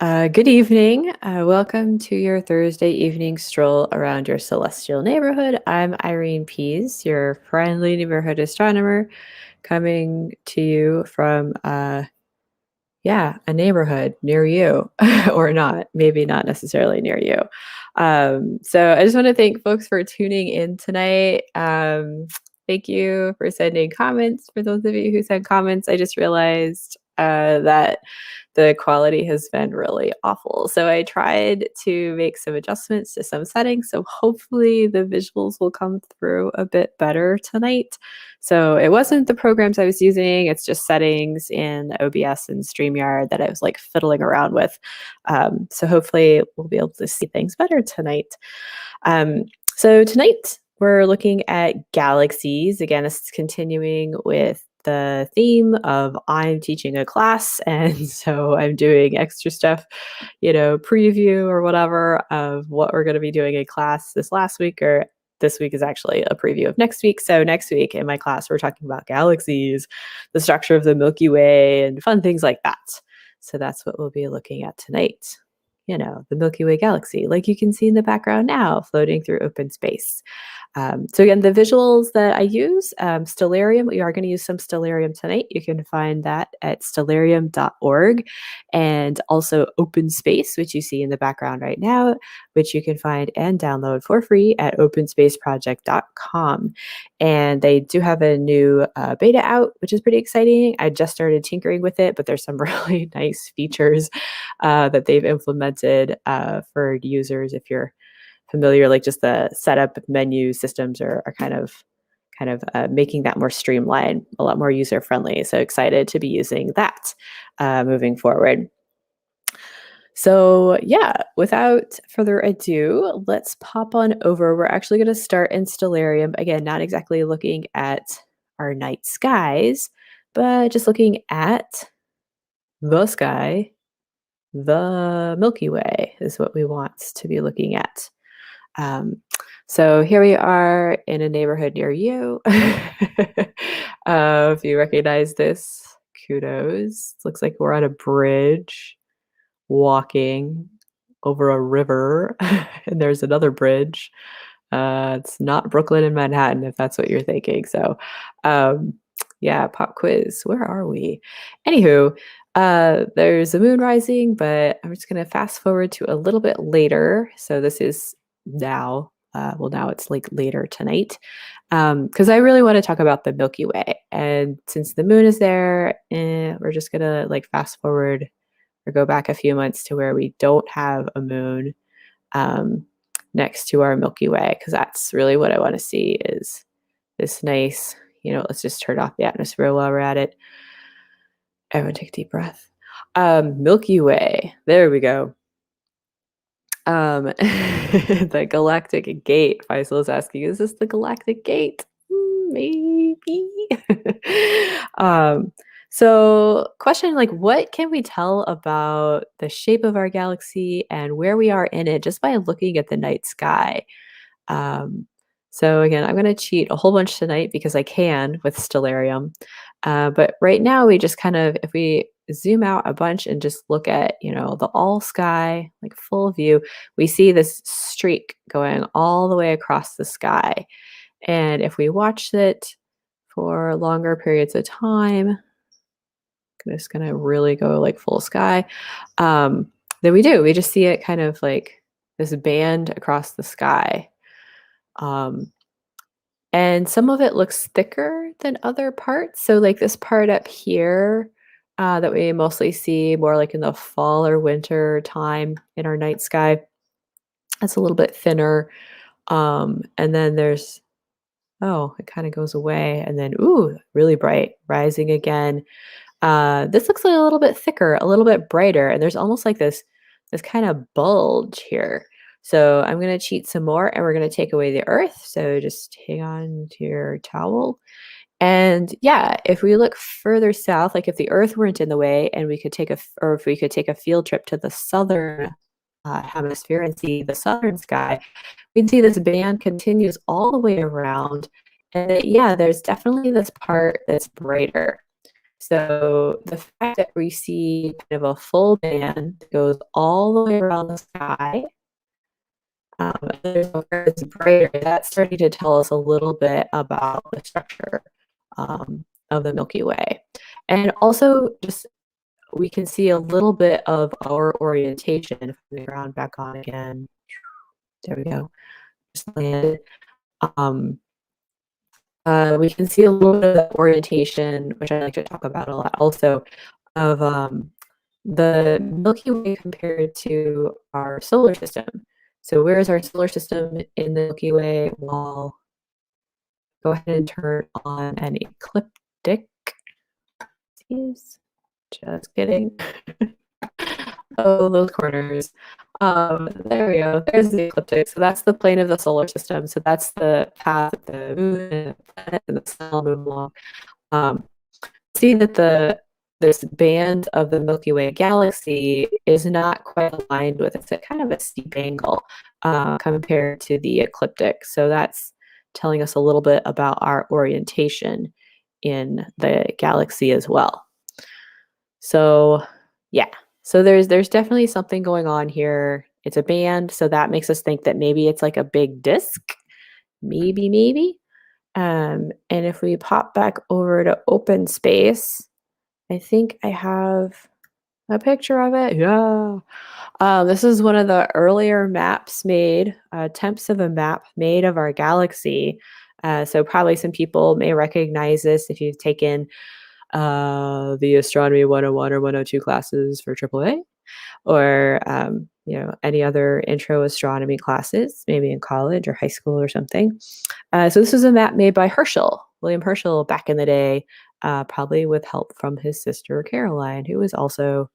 Good evening. Welcome to your Thursday evening stroll around your celestial neighborhood. I'm Irene Pease, your friendly neighborhood astronomer, coming to you from, a neighborhood near you, or not, maybe not necessarily near you. So I just want to thank folks for tuning in tonight. Thank you for sending comments. For those of you who sent comments, I just realized that the quality has been really awful. So I tried to make some adjustments to some settings. So hopefully the visuals will come through a bit better tonight. So it wasn't the programs I was using. It's just settings in OBS and StreamYard that I was like fiddling around with. So hopefully we'll be able to see things better tonight. So tonight we're looking at galaxies. Again, this is continuing with the theme of I'm teaching a class, and so I'm doing extra stuff, preview or whatever of what we're going to be doing in class this last week, or this week is actually a preview of next week. So next week in my class, we're talking about galaxies, the structure of the Milky Way, and fun things like that. So that's what we'll be looking at tonight. The Milky Way galaxy, like you can see in the background now, floating through open space. So again, the visuals that I use, Stellarium, we are going to use some Stellarium tonight. You can find that at stellarium.org, and also Open Space, which you see in the background right now, which you can find and download for free at openspaceproject.com. And they do have a new beta out, which is pretty exciting. I just started tinkering with it, but there's some really nice features that they've implemented for users if you're familiar, like just the setup menu systems are kind of making that more streamlined, a lot more user friendly. So excited to be using that moving forward. So yeah, without further ado, let's pop on over. We're actually going to start in Stellarium. Again, not exactly looking at our night skies, but just looking at the sky. The Milky Way is what we want to be looking at. So here we are in a neighborhood near you. If you recognize this, kudos. Looks like we're on a bridge walking over a river, and there's another bridge. It's not Brooklyn and Manhattan, if that's what you're thinking. So, yeah, pop quiz. Where are we? Anywho, there's a moon rising, but I'm just going to fast forward to a little bit later. So this is now. Now it's like later tonight, because I really want to talk about the Milky Way. And since the moon is there, we're just gonna like fast forward or go back a few months to where we don't have a moon next to our Milky Way, because that's really what I want to see is this nice, let's just turn off the atmosphere while we're at it. Everyone take a deep breath. Milky Way, there we go. The galactic gate. Faisal is asking, is this the galactic gate? Maybe. So question, like, what can we tell about the shape of our galaxy and where we are in it just by looking at the night sky? So again, I'm going to cheat a whole bunch tonight because I can with Stellarium. But right now we just kind of, if we zoom out a bunch and just look at, the all sky, like full view, we see this streak going all the way across the sky. And if we watch it for longer periods of time, I'm just going to really go like full sky, then we just see it kind of like this band across the sky. And some of it looks thicker than other parts. So like this part up here that we mostly see more like in the fall or winter time in our night sky, that's a little bit thinner. And then there's, it kind of goes away. And then, really bright, rising again. This looks like a little bit thicker, a little bit brighter. And there's almost like this kind of bulge here. So I'm going to cheat some more, and we're going to take away the earth. So just hang on to your towel. And yeah, if we look further south, like if the earth weren't in the way and we could if we could take a field trip to the southern hemisphere and see the southern sky, we'd see this band continues all the way around. And yeah, there's definitely this part that's brighter. So the fact that we see kind of a full band that goes all the way around the sky, there's a part that's brighter, that's starting to tell us a little bit about the structure of the Milky Way. And also just we can see a little bit of our orientation from the ground back on again. There we go. Just landed. Um, we can see a little bit of the orientation, which I like to talk about a lot also, of the Milky Way compared to our solar system. So where is our solar system in the Milky Way? Well, go ahead and turn on an ecliptic. Just kidding. Oh, those corners. There we go. There's the ecliptic. So that's the plane of the solar system. So that's the path that the moon and the planet and the sun move along. See that this band of the Milky Way galaxy is not quite aligned with it. It's at kind of a steep angle compared to the ecliptic. So that's telling us a little bit about our orientation in the galaxy as well. So yeah, so there's definitely something going on here. It's a band, so that makes us think that maybe it's like a big disk. Maybe. And if we pop back over to open space, I think I have a picture of it. Yeah. This is one of the earlier maps made, attempts of a map made of our galaxy. So probably some people may recognize this if you've taken the Astronomy 101 or 102 classes for AAA, or any other intro astronomy classes, maybe in college or high school or something. So this was a map made by William Herschel, back in the day, probably with help from his sister Caroline, who was also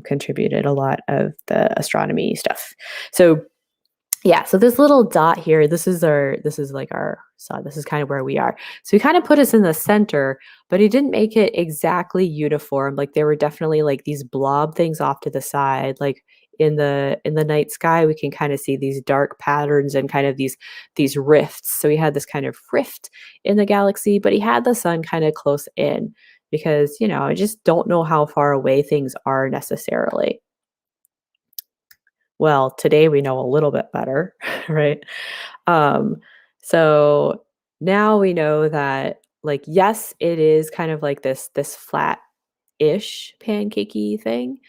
contributed a lot of the astronomy stuff. So yeah, so this little dot here, this is like our sun. This is kind of where we are. So he kind of put us in the center, but he didn't make it exactly uniform. Like there were definitely like these blob things off to the side. Like in the night sky, we can kind of see these dark patterns and kind of these rifts. So he had this kind of rift in the galaxy, but he had the sun kind of close in because, I just don't know how far away things are necessarily. Well, today we know a little bit better, right? So now we know that, like, yes, it is kind of like this flat-ish pancakey thing.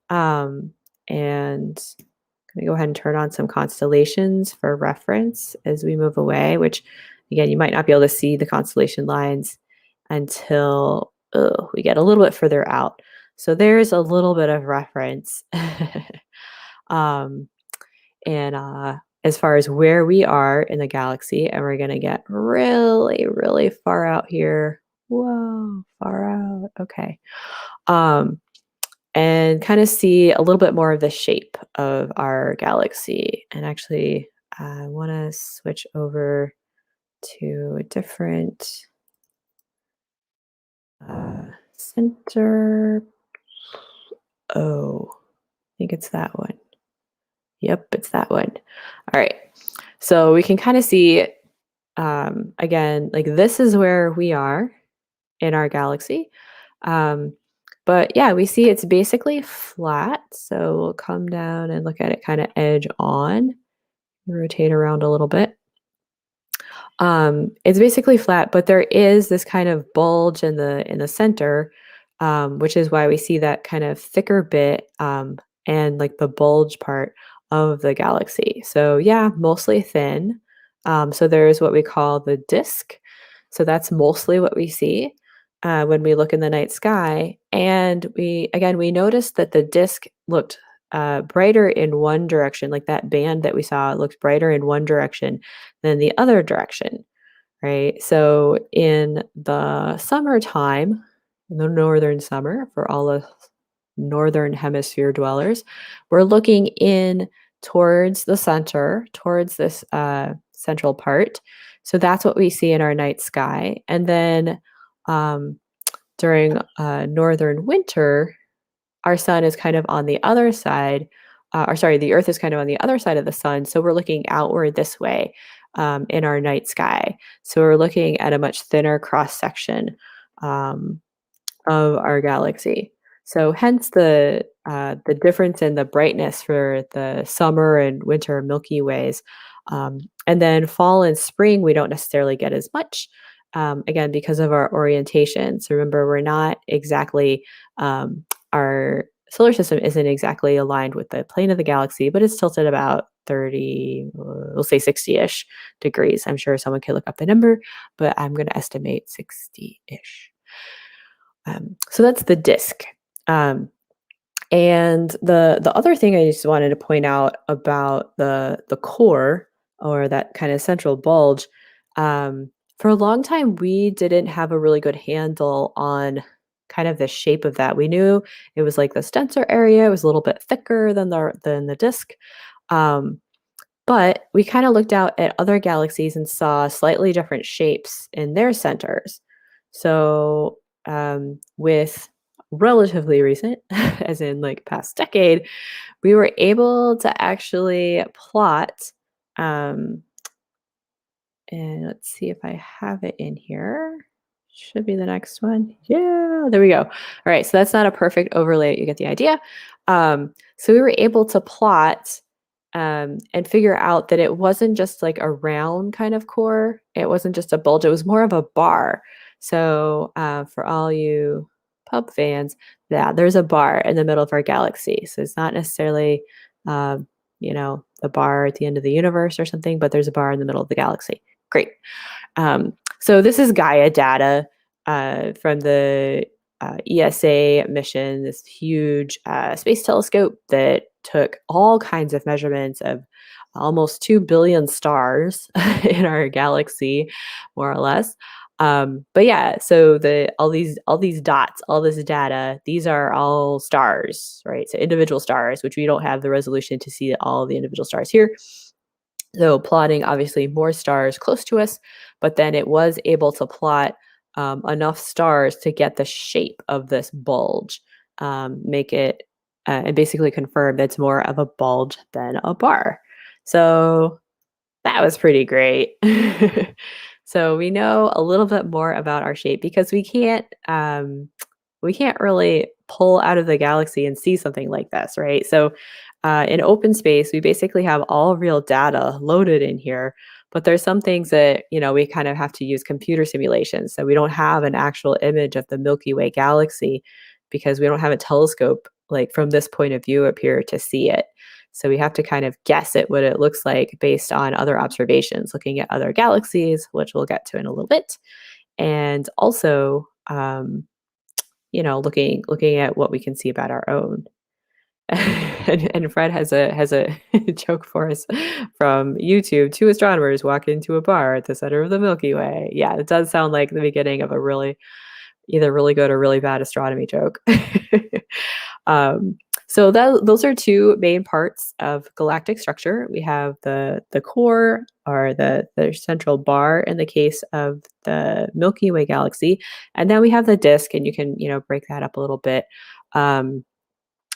And I'm gonna go ahead and turn on some constellations for reference as we move away, which again, you might not be able to see the constellation lines until we get a little bit further out. So there's a little bit of reference. Um, and as far as where we are in the galaxy, and we're going to get really, really far out here. Whoa, far out. Okay. And kind of see a little bit more of the shape of our galaxy. And actually, I want to switch over to a different center. Oh, I think it's that one. Yep, it's that one. All right. So we can kind of see, again, like this is where we are in our galaxy. But yeah, we see it's basically flat. So we'll come down and look at it kind of edge on, rotate around a little bit. It's basically flat, but there is this kind of bulge in the center, which is why we see that kind of thicker bit and like the bulge part of the galaxy. So yeah, mostly thin. So there's what we call the disk. So that's mostly what we see when we look in the night sky. And we noticed that the disk looked brighter in one direction, like that band that we saw looked brighter in one direction than the other direction, right? So in the summertime, in the northern summer, for all the northern hemisphere dwellers, we're looking in towards the center, towards this central part. So that's what we see in our night sky. And then during northern winter, our sun is kind of on the other side, the Earth is kind of on the other side of the sun. So we're looking outward this way in our night sky. So we're looking at a much thinner cross section of our galaxy. So hence the difference in the brightness for the summer and winter Milky Ways. And then fall and spring, we don't necessarily get as much, again, because of our orientation. So remember, we're not exactly, our solar system isn't exactly aligned with the plane of the galaxy, but it's tilted about 30, we'll say 60-ish degrees. I'm sure someone can look up the number, but I'm going to estimate 60-ish. So that's the disk. Um, and the other thing I just wanted to point out about the core, or that kind of central bulge, for a long time we didn't have a really good handle on kind of the shape of that. We knew it was like this denser area. It was a little bit thicker than the disk. Um, but we kind of looked out at other galaxies and saw slightly different shapes in their centers. So, with relatively recent, as in like past decade, we were able to actually plot, um, and let's see if I have it in here. Should be the next one. Yeah, there we go. All right, so that's not a perfect overlay. You get the idea. So we were able to plot, and figure out that it wasn't just like a round kind of core. It wasn't just a bulge. It was more of a bar. So for all you pub fans, yeah, there's a bar in the middle of our galaxy. So it's not necessarily, um, the bar at the end of the universe or something, but there's a bar in the middle of the galaxy. Great. So this is Gaia data from the ESA mission, this huge space telescope that took all kinds of measurements of almost 2 billion stars in our galaxy, more or less. But yeah, so all these dots, all this data, these are all stars, right? So individual stars, which we don't have the resolution to see all the individual stars here. So plotting obviously more stars close to us, but then it was able to plot enough stars to get the shape of this bulge, make it, and basically confirm that it's more of a bulge than a bar. So that was pretty great. So we know a little bit more about our shape because we can't really pull out of the galaxy and see something like this, right? So in open space, we basically have all real data loaded in here, but there's some things that we kind of have to use computer simulations. So we don't have an actual image of the Milky Way galaxy because we don't have a telescope like from this point of view up here to see it. So we have to kind of guess at what it looks like based on other observations, looking at other galaxies, which we'll get to in a little bit, and also looking at what we can see about our own. And Fred has a joke for us from YouTube. Two astronomers walk into a bar at the center of the Milky Way. Yeah, it does sound like the beginning of a either really good or really bad astronomy joke. um, so those are two main parts of galactic structure. We have the core, or the central bar in the case of the Milky Way galaxy, and then we have the disk, and you can break that up a little bit.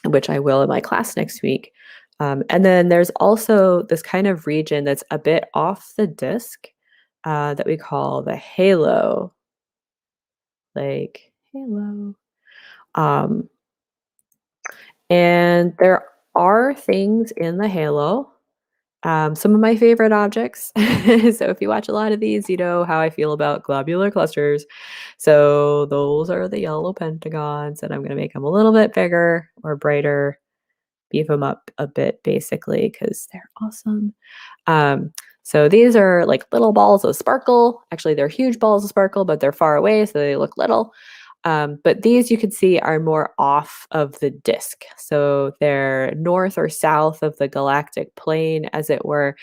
Which I will in my class next week. And then there's also this kind of region that's a bit off the disk, that we call the halo, like halo. Um, and there are things in the halo. Some of my favorite objects. So if you watch a lot of these, you know how I feel about globular clusters. So those are the yellow pentagons, and I'm going to make them a little bit bigger or brighter, beef them up a bit basically because they're awesome. So these are like little balls of sparkle. Actually, they're huge balls of sparkle, but they're far away, so they look little. But these you can see are more off of the disk. So they're north or south of the galactic plane, as it were,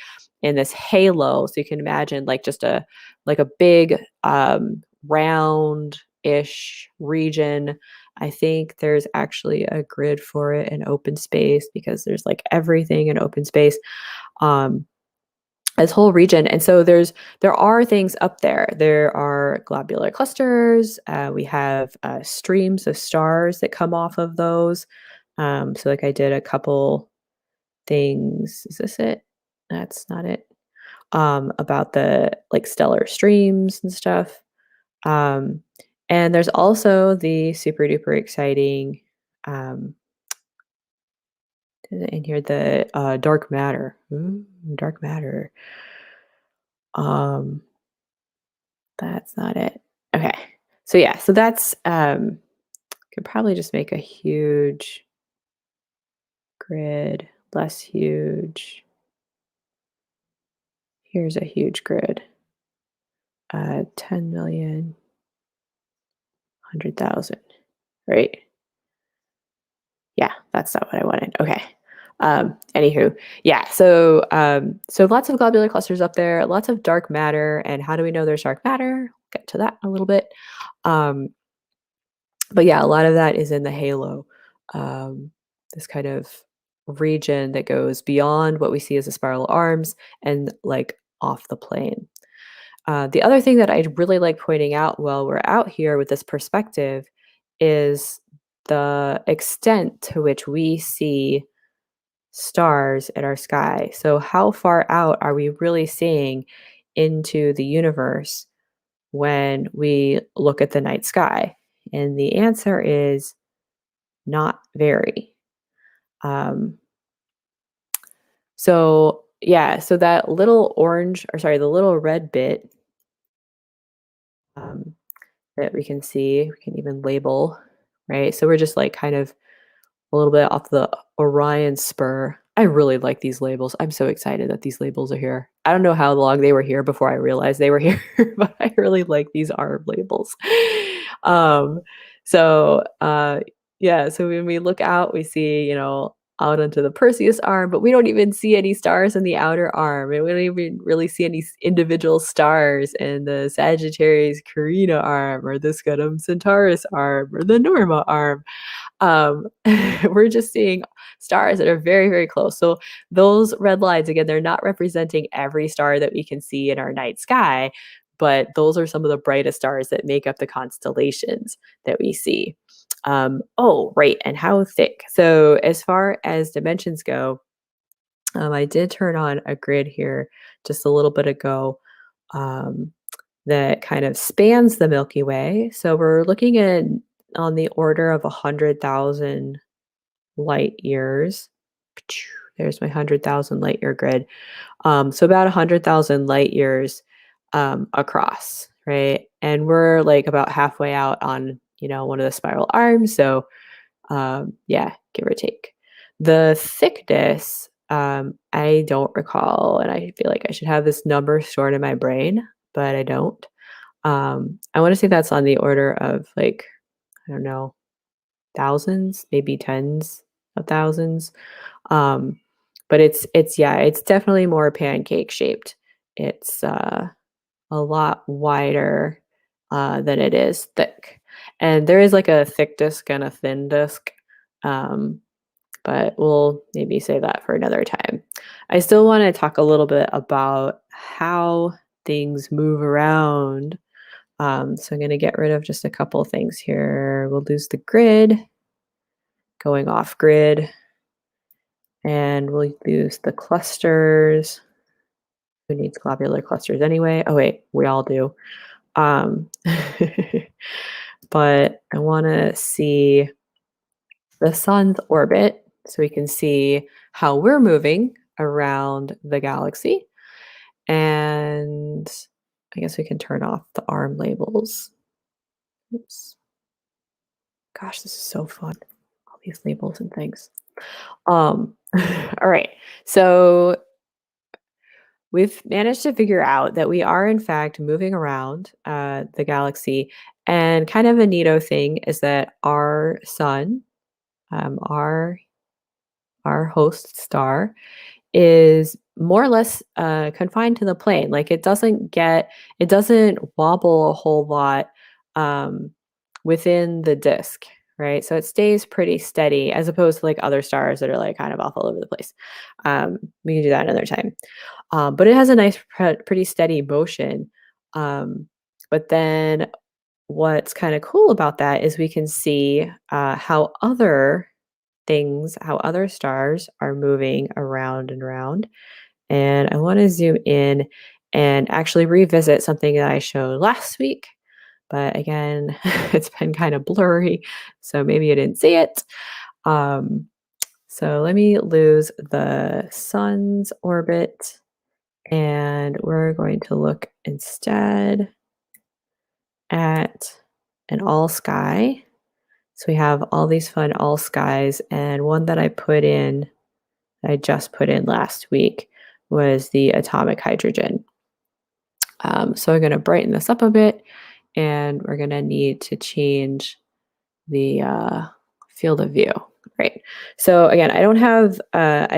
in this halo. So you can imagine like just a big round-ish region. I think there's actually a grid for it in open space because there's like everything in open space. This whole region. And so there are things up there. There are globular clusters. We have streams of stars that come off of those. So like I did a couple things. Is this it? That's not it. About the like stellar streams and stuff. Um, And there's also the super duper exciting, um, in here, the dark matter. Dark matter. Um, that's not it. Okay. So yeah, so that's could probably just make a huge grid, less huge. Here's a huge grid. 10 million, 100,000, right? Yeah, that's not what I wanted. Okay. Anywho, yeah. So lots of globular clusters up there, lots of dark matter. And how do we know there's dark matter? Get to that in a little bit. Um, but yeah, a lot of that is in the halo, um, this kind of region that goes beyond what we see as the spiral arms and like off the plane. The other thing that I'd really like pointing out while we're out here with this perspective is the extent to which we see stars in our sky. So, how far out are we really seeing into the universe when we look at the night sky? And the answer is not very. Um, so that little orange, or sorry, the little red bit, um, that we can see, we can even label, right? So we're just like kind of a little bit off the Orion spur. I really like these labels. I'm so excited that these labels are here. I don't know how long they were here before I realized they were here, but I really like these arm labels. Um, so yeah, so when we look out, we see, out onto the Perseus arm, but we don't even see any stars in the outer arm. And we don't even really see any individual stars in the Sagittarius Carina arm or the Scutum Centaurus arm or the Norma arm. um, we're just seeing stars that are very, very close. So those red lines, again, they're not representing every star that we can see in our night sky, but those are some of the brightest stars that make up the constellations that we see. Oh, right. And how thick? So as far as dimensions go, I did turn on a grid here just a little bit ago. Um, that kind of spans the Milky Way. So we're looking at on the order of 100,000 light years. There's my 100,000 light year grid. So about 100,000 light years across, right? And we're like about halfway out on, one of the spiral arms. So yeah, give or take. The thickness, I don't recall, and I feel like I should have this number stored in my brain, but I don't. I want to say that's on the order of like, I don't know, thousands, maybe tens of thousands. Um, but it's yeah, it's definitely more pancake shaped. It's a lot wider than it is thick. And there is like a thick disk and a thin disk. Um, but we'll maybe say that for another time. I still want to talk a little bit about how things move around. So I'm going to get rid of just a couple things here. We'll lose the grid, going off grid, and we'll use the clusters. Who needs globular clusters anyway? Oh, wait, we all do. Um, but I want to see the sun's orbit so we can see how we're moving around the galaxy. And I guess we can turn off the arm labels. Oops. Gosh, this is so fun. All these labels and things. All right. So we've managed to figure out that we are, in fact, moving around the galaxy. And kind of a neato thing is that our sun, our host star, is more or less confined to the plane. Like it doesn't wobble a whole lot um, within the disk, right? So it stays pretty steady as opposed to like other stars that are like kind of off all over the place. We can do that another time. But it has a nice, pretty steady motion. Um, but then what's kind of cool about that is we can see how other stars are moving around and around. And I want to zoom in and actually revisit something that I showed last week. but again, it's been kind of blurry, so maybe you didn't see it. Um, so let me lose the sun's orbit, and we're going to look instead at an all sky. So we have all these fun all skies, and one that I just put in last week was the atomic hydrogen. So I'm going to brighten this up a bit, and we're going to need to change the field of view. Right. So again, I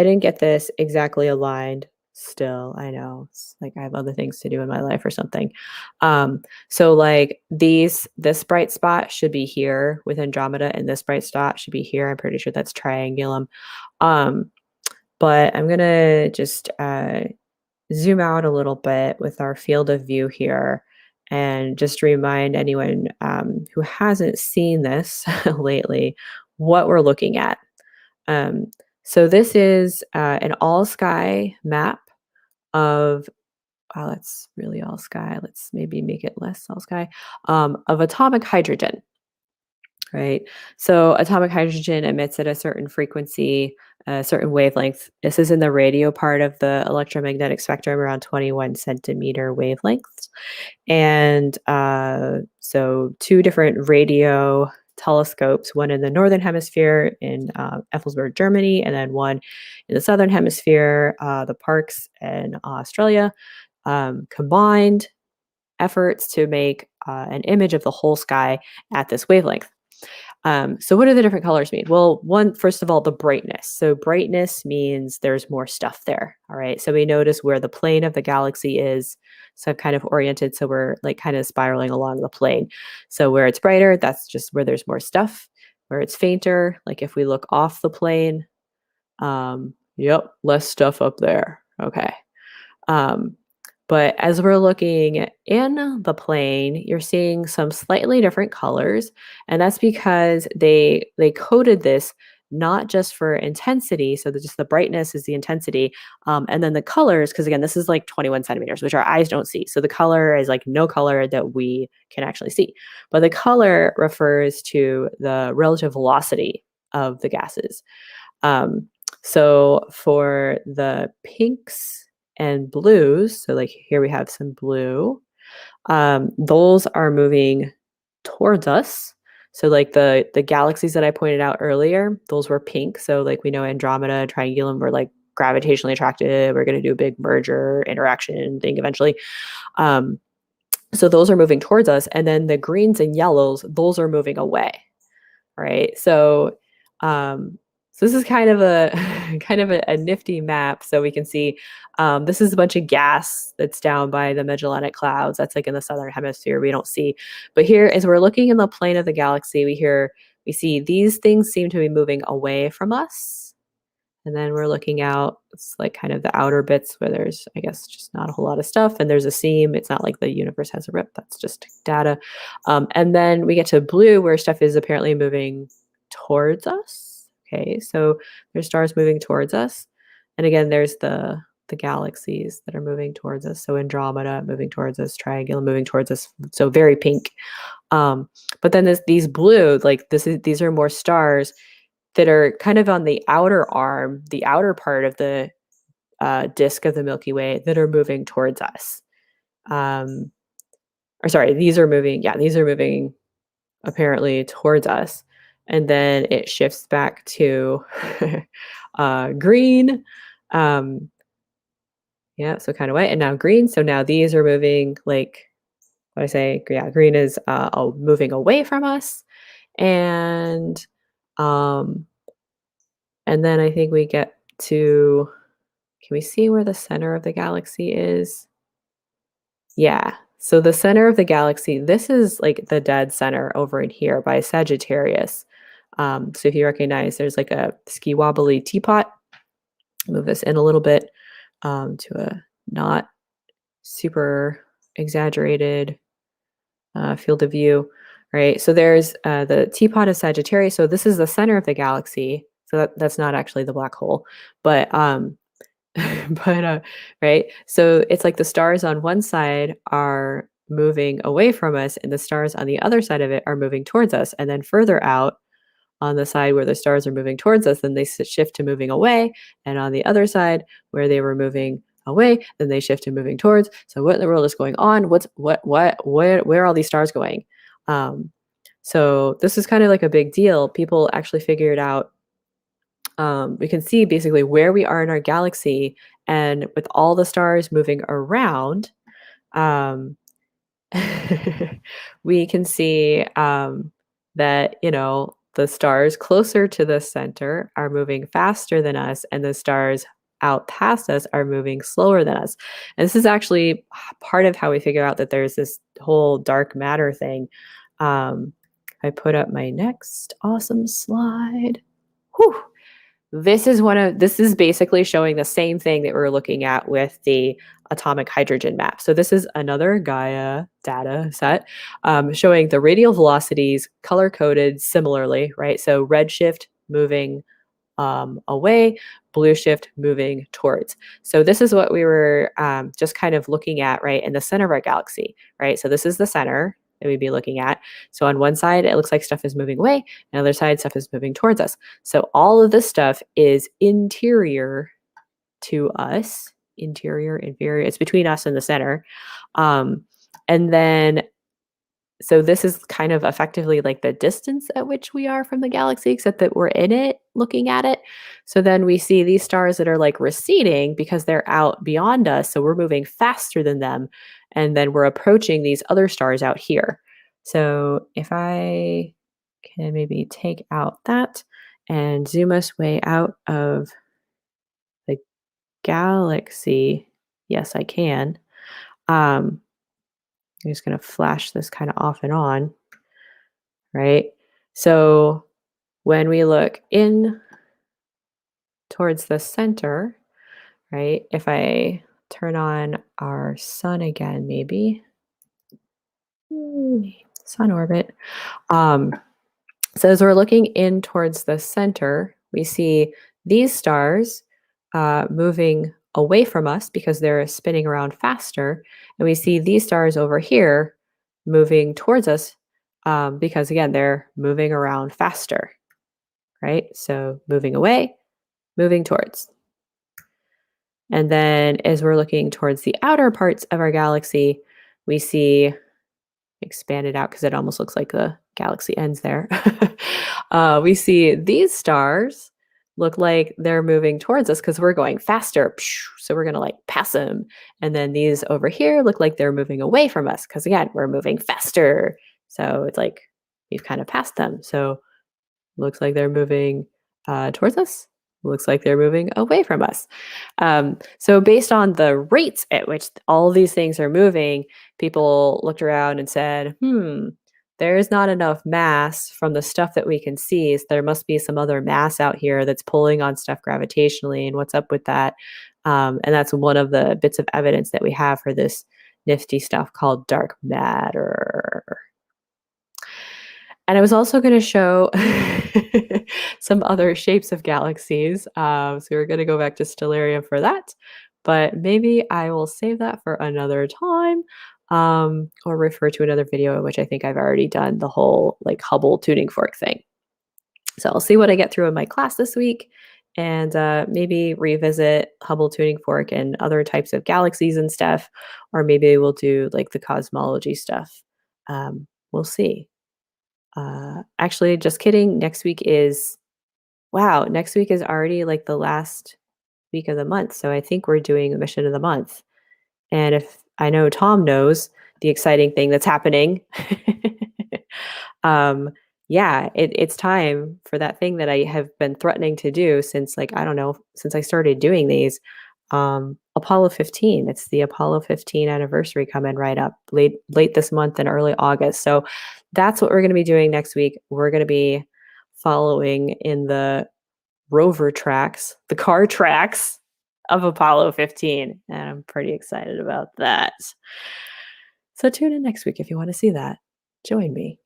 didn't get this exactly aligned still. I know it's like I have other things to do in my life or something. So like this bright spot should be here with Andromeda, and this bright spot should be here. I'm pretty sure that's Triangulum. Um, but I'm gonna just zoom out a little bit with our field of view here and just remind anyone who hasn't seen this lately what we're looking at. Um, so this is an all sky map of, wow, that's really all sky. Let's maybe make it less all sky, of atomic hydrogen. Right. So atomic hydrogen emits at a certain frequency, a certain wavelength. This is in the radio part of the electromagnetic spectrum, around 21 centimeter wavelengths. And so two different radio telescopes, one in the northern hemisphere in Effelsberg, Germany, and then one in the southern hemisphere, the Parkes in Australia, combined efforts to make an image of the whole sky at this wavelength. So what do the different colors mean? Well, first of all, the brightness. So brightness means there's more stuff there. All right. So we notice where the plane of the galaxy is. So I've kind of oriented. So we're like kind of spiraling along the plane. So where it's brighter, that's just where there's more stuff. Where it's fainter, like if we look off the plane, yep, less stuff up there. Okay. Um, but as we're looking in the plane, you're seeing some slightly different colors, and that's because they coded this not just for intensity, so just the brightness is the intensity, and then the colors, because again, this is like 21 centimeters, which our eyes don't see. So the color is like no color that we can actually see, but the color refers to the relative velocity of the gases. Um, so for the pinks and blues, so like here we have some blue, those are moving towards us. So like the galaxies that I pointed out earlier, those were pink. So like we know Andromeda, Triangulum were like gravitationally attracted. We're going to do a big merger interaction thing eventually. Um, so those are moving towards us, and then the greens and yellows, those are moving away. Right. Um, so this is kind of a a nifty map. So we can see this is a bunch of gas that's down by the Magellanic Clouds. That's like in the southern hemisphere. We don't see, but here as we're looking in the plane of the galaxy, we see these things seem to be moving away from us. And then we're looking out, it's like kind of the outer bits where there's, I guess, just not a whole lot of stuff. And there's a seam. It's not like the universe has a rip. That's just data. And then we get to blue where stuff is apparently moving towards us. Okay, so there's stars moving towards us. And again, there's the galaxies that are moving towards us. So Andromeda moving towards us, Triangulum moving towards us. So very pink. But then these blue, like these are more stars that are kind of on the outer arm, the outer part of the disk of the Milky Way that are moving towards us. Or sorry, these are moving. Yeah, these are moving apparently towards us. And then it shifts back to green. Yeah, so kind of white and now green. So now these are moving like what I say. Yeah, green is moving away from us. And um, and then I think we get to, can we see where the center of the galaxy is? Yeah. So the center of the galaxy, this is like the dead center over in here by Sagittarius. So if you recognize, there's like a ski wobbly teapot. Move this in a little bit to a not super exaggerated field of view, right? So there's the teapot of Sagittarius. So this is the center of the galaxy. So that's not actually the black hole, but but right. So it's like the stars on one side are moving away from us, and the stars on the other side of it are moving towards us. And then further out on the side where the stars are moving towards us, then they shift to moving away. And on the other side where they were moving away, then they shift to moving towards. So what in the world is going on? Where are all these stars going? Um, so this is kind of like a big deal. People actually figured out, we can see basically where we are in our galaxy, and with all the stars moving around, um, we can see that, the stars closer to the center are moving faster than us, and the stars out past us are moving slower than us. And this is actually part of how we figure out that there's this whole dark matter thing. I put up my next awesome slide. Whew. This is basically showing the same thing that we're looking at with the atomic hydrogen map. So this is another Gaia data set showing the radial velocities color-coded similarly, right? So red shift moving away, blue shift moving towards. So this is what we were just kind of looking at, right, in the center of our galaxy, right? So this is the center that we'd be looking at. So on one side, it looks like stuff is moving away, and the other side, stuff is moving towards us. So all of this stuff is interior to us, interior, inferior. It's between us and the center. And then so this is kind of effectively like the distance at which we are from the galaxy, except that we're in it, looking at it. So then we see these stars that are like receding because they're out beyond us. So we're moving faster than them. And then we're approaching these other stars out here. So if I can maybe take out that and zoom us way out of the galaxy. Yes, I can. I'm just going to flash this kind of off and on, right? So when we look in towards the center, right? If I turn on our sun again, maybe sun orbit. So as we're looking in towards the center, we see these stars moving away from us because they're spinning around faster. And we see these stars over here moving towards us because, again, they're moving around faster, right? So moving away, moving towards. And then as we're looking towards the outer parts of our galaxy, we see expanded out because it almost looks like the galaxy ends there. We see these stars look like they're moving towards us because we're going faster. So we're going to like pass them. And then these over here look like they're moving away from us because, again, we're moving faster. So it's like we've kind of passed them. So looks like they're moving towards us. Looks like they're moving away from us. So based on the rates at which all these things are moving, people looked around and said, there's not enough mass from the stuff that we can see. So there must be some other mass out here that's pulling on stuff gravitationally, and what's up with that? And that's one of the bits of evidence that we have for this nifty stuff called dark matter. And I was also going to show some other shapes of galaxies. So we're going to go back to Stellarium for that. But maybe I will save that for another time or refer to another video in which I think I've already done the whole like Hubble tuning fork thing. So I'll see what I get through in my class this week and maybe revisit Hubble tuning fork and other types of galaxies and stuff. Or maybe we'll do like the cosmology stuff. We'll see. Actually, just kidding. Next week is already like the last week of the month. So I think we're doing a mission of the month. And if I know Tom knows the exciting thing that's happening, it's time for that thing that I have been threatening to do since since I started doing these. Apollo 15. It's the Apollo 15 anniversary coming right up late this month and early August. So that's what we're going to be doing next week. We're going to be following in the rover tracks, the car tracks of Apollo 15. And I'm pretty excited about that. So tune in next week if you want to see that. Join me.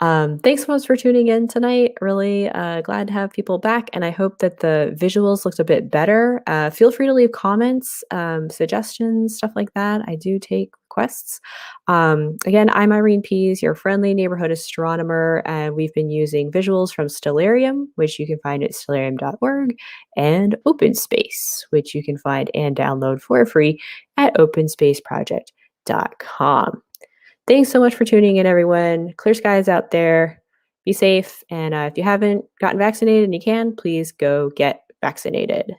Thanks so much for tuning in tonight. Really glad to have people back, and I hope that the visuals looked a bit better. Feel free to leave comments, suggestions, stuff like that. I do take quests. Again, I'm Irene Pease, your friendly neighborhood astronomer, and we've been using visuals from Stellarium, which you can find at stellarium.org, and OpenSpace, which you can find and download for free at openspaceproject.com. Thanks so much for tuning in, everyone. Clear skies out there. Be safe. And if you haven't gotten vaccinated and you can, please go get vaccinated.